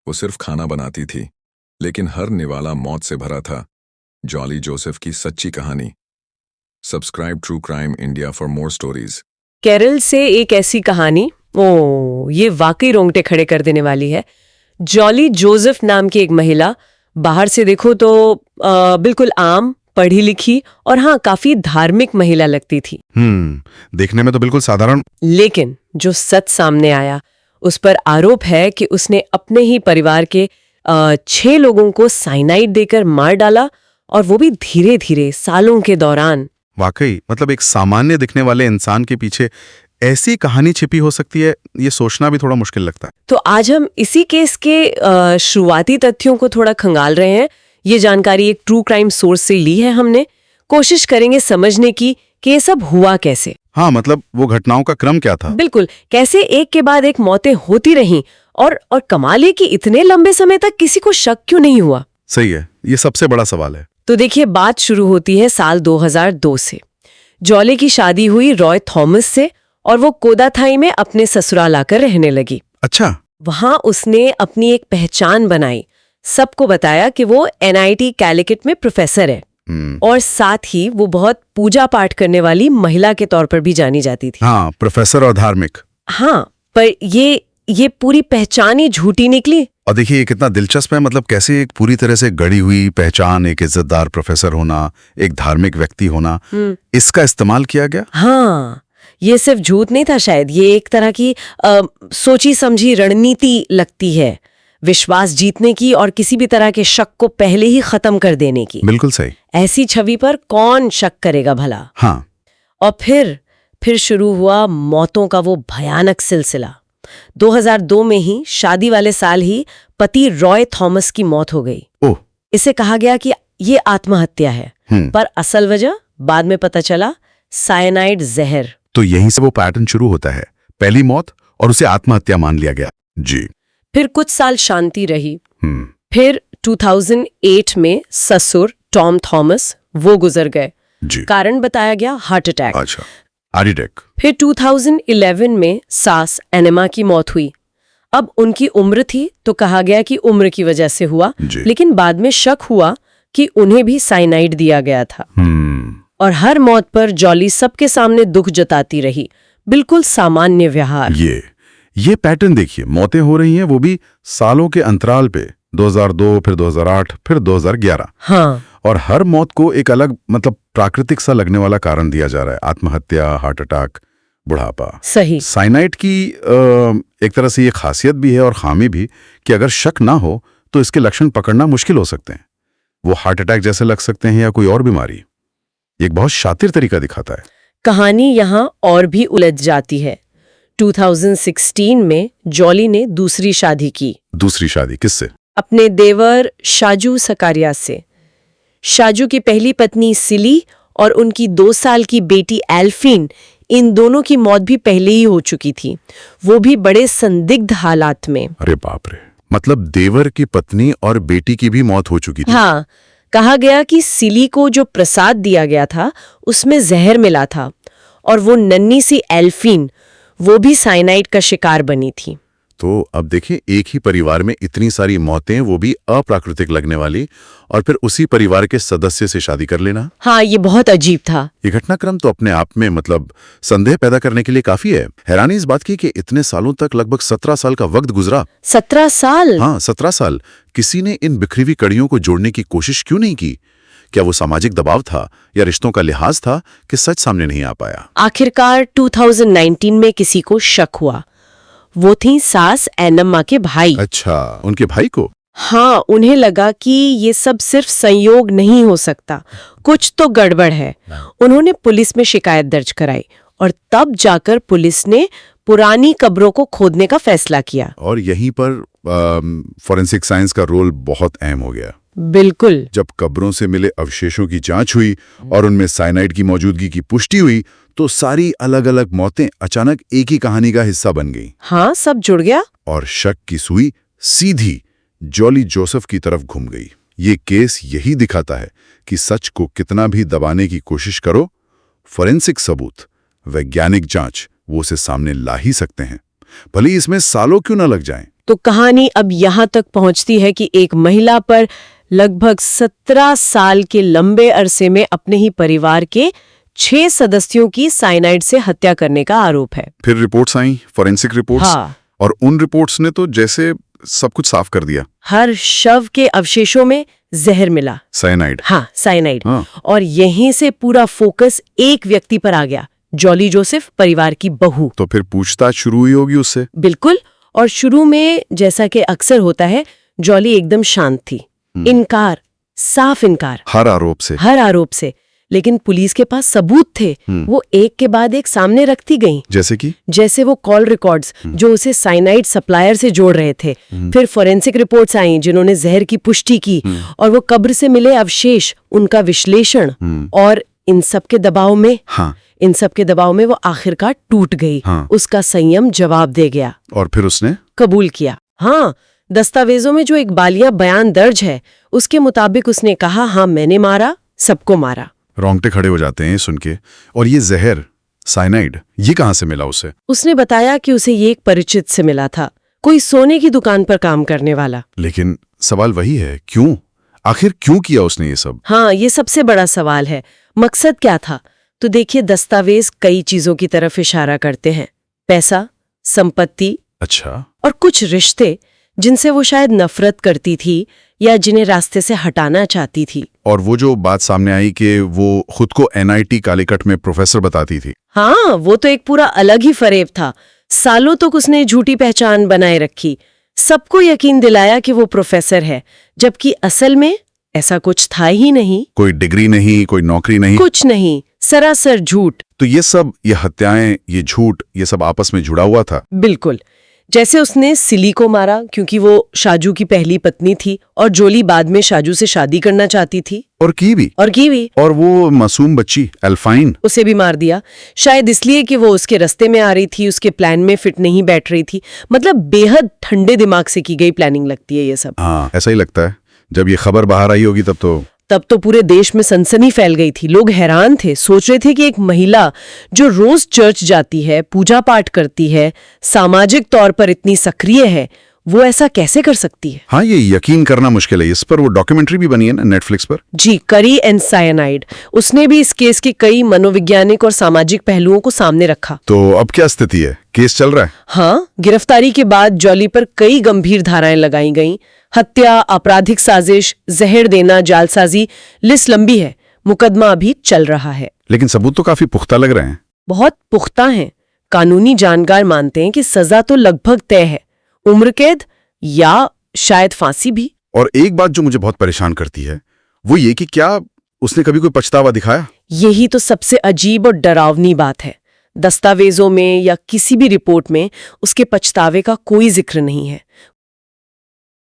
वो सिर्फ खाना बनाती थी, लेकिन हर निवाला मौत से भरा था। जॉली जोसेफ की सच्ची कहानी। Subscribe true crime India for more stories. Kerala से एक ऐसी कहानी, ये वाकई रोंगटे खड़े कर देने वाली है। जॉली जोसेफ नाम की एक महिला, बाहर से देखो तो बिल्कुल आम, पढ़ी लिखी और हाँ, काफी धार्मिक महिला लगती थी। देखने में तो बिल्कुल साधारण। लेकिन जो सच सामने आया, उस पर आरोप है कि उसने अपने ही परिवार के 6 लोगों को साइनाइड देकर मार डाला, और वो भी धीरे धीरे, सालों के दौरान। वाकई, मतलब एक सामान्य दिखने वाले इंसान के पीछे ऐसी कहानी छिपी हो सकती है, ये सोचना भी थोड़ा मुश्किल लगता है। तो आज हम इसी केस के शुरुआती तथ्यों को थोड़ा खंगाल रहे हैं। ये जानकारी एक ट्रू क्राइम सोर्स से ली है हमने। कोशिश करेंगे समझने की कि ये सब हुआ कैसे। हाँ, मतलब वो घटनाओं का क्रम क्या था। बिल्कुल, कैसे एक के बाद एक मौतें होती रहीं, और कमाल है कि इतने लंबे समय तक किसी को शक क्यों नहीं हुआ। सही है, ये सबसे बड़ा सवाल है। तो देखिए, बात शुरू होती है साल 2002 से। जॉली की शादी हुई रॉय थॉमस से, और वो कोदाथाई में अपने ससुराल आकर रहने लगी। अच्छा। वहां उसने अपनी एक पहचान बनाई, सबको बताया कि वो NIT कैलिकट में प्रोफेसर है, और साथ ही वो बहुत पूजा पाठ करने वाली महिला के तौर पर भी जानी जाती थी। हाँ, प्रोफेसर और धार्मिक। हाँ, पर ये पूरी पहचान ही झूठी निकली। और देखिए, ये कितना दिलचस्प है, मतलब कैसे एक पूरी तरह से गढ़ी हुई पहचान, एक इज्जतदार प्रोफेसर होना, एक धार्मिक व्यक्ति होना, इसका इस्तेमाल किया गया। हाँ, ये सिर्फ झूठ नहीं था, शायद ये एक तरह की सोची समझी रणनीति लगती है, विश्वास जीतने की और किसी भी तरह के शक को पहले ही खत्म कर देने की। बिल्कुल सही। ऐसी छवि पर कौन शक करेगा भला। हाँ। और फिर शुरू हुआ मौतों का वो भयानक सिलसिला। 2002 में ही, शादी वाले साल ही, पति रॉय थॉमस की मौत हो गई। ओह। इसे कहा गया कि ये आत्महत्या है, पर असल वजह बाद में पता चला, साइनाइड जहर। तो यहीं से वो पैटर्न शुरू होता है, पहली मौत और उसे आत्महत्या मान लिया गया। जी। फिर कुछ साल शांति रही। फिर 2008 में ससुर टॉम थॉमस वो गुजर गए। जी। कारण बताया गया हार्ट अटैक। अच्छा, हार्ट अटैक। फिर 2011 में सास एनिमा की मौत हुई। अब उनकी उम्र थी, तो कहा गया कि उम्र की वजह से हुआ, लेकिन बाद में शक हुआ कि उन्हें भी साइनाइड दिया गया था। और हर मौत पर जॉली सबके सामने दुख जताती रही, बिल्कुल सामान्य व्यवहार। ये पैटर्न देखिए, मौतें हो रही हैं, वो भी सालों के अंतराल पे, 2002, फिर 2008, फिर 2011। हाँ। और हर मौत को एक अलग, मतलब प्राकृतिक सा लगने वाला कारण दिया जा रहा है। आत्महत्या, हार्ट अटैक, बुढ़ापा। सही। साइनाइड की एक तरह से ये खासियत भी है और खामी भी कि अगर शक ना हो तो इसके लक्षण पकड़ना मुश्किल हो सकते हैं। वो हार्ट अटैक जैसे लग सकते हैं या कोई और बीमारी। एक बहुत शातिर तरीका दिखाता है। कहानी यहाँ और भी उलझ जाती है। 2016 में जॉली ने दूसरी शादी की। दूसरी शादी किससे? अपने देवर शाजू सकारिया से। शाजू की पहली पत्नी सिली और उनकी 2 साल की बेटी एल्फिन, इन दोनों की मौत भी पहले ही हो चुकी थी, वो भी बड़े संदिग्ध हालात में। अरे बाप रे, मतलब देवर की पत्नी और बेटी की भी मौत हो चुकी थी। हाँ, कहा गया कि सिली को जो प्रसाद दिया गया था उसमें जहर मिला था, और वो नन्ही सी एल्फिन, वो भी साइनाइड का शिकार बनी थी। तो अब देखिए, एक ही परिवार में इतनी सारी मौतें, वो भी अप्राकृतिक लगने वाली, और फिर उसी परिवार के सदस्य से शादी कर लेना। हाँ, ये बहुत अजीब था। ये घटनाक्रम तो अपने आप में, मतलब संदेह पैदा करने के लिए काफी है। हैरानी इस बात की कि इतने सालों तक, लगभग 17 साल का वक्त गुजरा। 17 साल? हाँ, 17 साल। किसी ने इन बिखरी हुई कड़ियों को जोड़ने की कोशिश क्यों नहीं की? क्या वो सामाजिक दबाव था या रिश्तों का लिहाज था कि सच सामने नहीं आ पाया? आखिरकार 2019 में किसी को शक हुआ। वो थी सास एनम्मा के भाई। अच्छा, उनके भाई को? हाँ, उन्हें लगा कि ये सब सिर्फ संयोग नहीं हो सकता, कुछ तो गड़बड़ है। उन्होंने पुलिस में शिकायत दर्ज कराई, और तब जाकर पुलिस ने पुरानी कब्रों को खोदने का फैसला किया। और यहीं पर फॉरेंसिक साइंस का रोल बहुत अहम हो गया। बिल्कुल। जब कब्रों से मिले अवशेषों की जांच हुई और उनमें साइनाइड की मौजूदगी की पुष्टि हुई, तो सारी अलग अलग मौतें अचानक एक ही कहानी का हिस्सा बन गई। हाँ, सब जुड़ गया, और शक की सुई सीधी जॉली जोसेफ की तरफ घूम गई। ये केस यही दिखाता है कि सच को कितना भी दबाने की कोशिश करो, फोरेंसिक सबूत, वैज्ञानिक जांच, वो उसे सामने ला ही सकते हैं, भले इसमें सालों क्यों न लग जाएं। तो कहानी अब यहाँ तक पहुँचती है कि एक महिला पर लगभग 17 साल के लंबे अरसे में अपने ही परिवार के 6 सदस्यों की साइनाइड से हत्या करने का आरोप है। फिर रिपोर्ट्स आई, फॉरेंसिक रिपोर्ट्स, हाँ। और उन रिपोर्ट्स ने तो जैसे सब कुछ साफ कर दिया। हर शव के अवशेषों में जहर मिला, साइनाइड। हाँ, साइनाइड। हाँ। और यहीं से पूरा फोकस एक व्यक्ति पर आ गया, जॉली जोसेफ, परिवार की बहू। तो फिर पूछताछ शुरू हुई होगी उससे। बिल्कुल। और शुरू में जैसा कि अक्सर होता है, जॉली एकदम शांत थी, इनकार, साफ इनकार, हर आरोप से। लेकिन पुलिस के पास सबूत थे, वो एक के बाद एक सामने रखती गईं। जैसे वो कॉल रिकॉर्ड्स जो उसे साइनाइड सप्लायर से जोड़ रहे थे। फिर फोरेंसिक रिपोर्ट्स आईं जिन्होंने जहर की पुष्टि की, और वो कब्र से मिले अवशेष, उनका विश्लेषण। और इन सब के दबाव में वो आखिरकार टूट गई। उसका संयम जवाब दे गया और फिर उसने कबूल किया। हाँ, दस्तावेजों में जो इकबालिया बयान दर्ज है उसके मुताबिक उसने कहा, हाँ मैंने मारा, सबको मारा। रोंगटे खड़े हो जाते हैं सुन के। और ये जहर, साइनाइड, ये कहाँ से मिला उसे? उसने बताया कि उसे ये एक परिचित से मिला था, कोई सोने की दुकान पर काम करने वाला। लेकिन सवाल वही है, क्यों? आखिर क्यों किया उसने ये सब? हाँ, ये सबसे बड़ा सवाल है। मकसद क्या था? तो देखिए, दस्तावेज कई चीजों की तरफ इशारा करते हैं। पैसा, संपत्ति, अच्छा, और कुछ रिश्ते जिनसे वो शायद नफरत करती थी या जिन्हें रास्ते से हटाना चाहती थी। और वो जो बात सामने आई कि वो खुद को NIT कालीकट में प्रोफेसर बताती थी। हाँ, वो तो एक पूरा अलग ही फरेब था। सालों तक उसने झूठी पहचान बनाए रखी, सबको यकीन दिलाया कि वो प्रोफेसर है, जबकि असल में ऐसा कुछ था ही नहीं। कोई डिग्री नहीं, कोई नौकरी नहीं, कुछ नहीं, सरासर झूठ। तो ये सब, ये हत्याएं, ये झूठ, ये सब आपस में जुड़ा हुआ था। बिल्कुल। जैसे उसने सिली को मारा क्योंकि वो शाजू की पहली पत्नी थी, और जोली बाद में शाजू से शादी करना चाहती थी। और की भी। और वो मासूम बच्ची एल्फाइन, उसे भी मार दिया, शायद इसलिए कि वो उसके रास्ते में आ रही थी, उसके प्लान में फिट नहीं बैठ रही थी। मतलब बेहद ठंडे दिमाग से की गई प्लानिंग लगती है ये सब। हाँ, ऐसा ही लगता है। जब ये खबर बाहर आई होगी तब तो पूरे देश में सनसनी फैल गई थी। लोग हैरान थे, सोच रहे थे कि एक महिला जो रोज चर्च जाती है, पूजा पाठ करती है, सामाजिक तौर पर इतनी सक्रिय है, वो ऐसा कैसे कर सकती है? हाँ, ये यकीन करना मुश्किल है। इस पर वो डॉक्यूमेंट्री भी बनी है ना नेटफ्लिक्स पर। जी, करी एंड साइनाइड। उसने भी इस केस के कई मनोवैज्ञानिक और सामाजिक पहलुओं को सामने रखा। तो अब क्या स्थिति है? केस चल रहा है? हाँ, गिरफ्तारी के बाद जॉली पर कई गंभीर धाराएं लगाई गईं। हत्या, आपराधिक साजिश, जहर देना, जालसाजी, लिस्ट लंबी है। मुकदमा अभी चल रहा है। लेकिन सबूत तो काफी पुख्ता लग रहे हैं। बहुत पुख्ता हैं। कानूनी जानकार मानते हैं कि सजा तो लगभग तय है, उम्र कैद या शायद फांसी भी। और एक बात जो मुझे बहुत परेशान करती है वो ये कि क्या उसने कभी कोई पछतावा दिखाया? यही तो सबसे अजीब और डरावनी बात है। दस्तावेजों में या किसी भी रिपोर्ट में उसके पछतावे का कोई जिक्र नहीं है।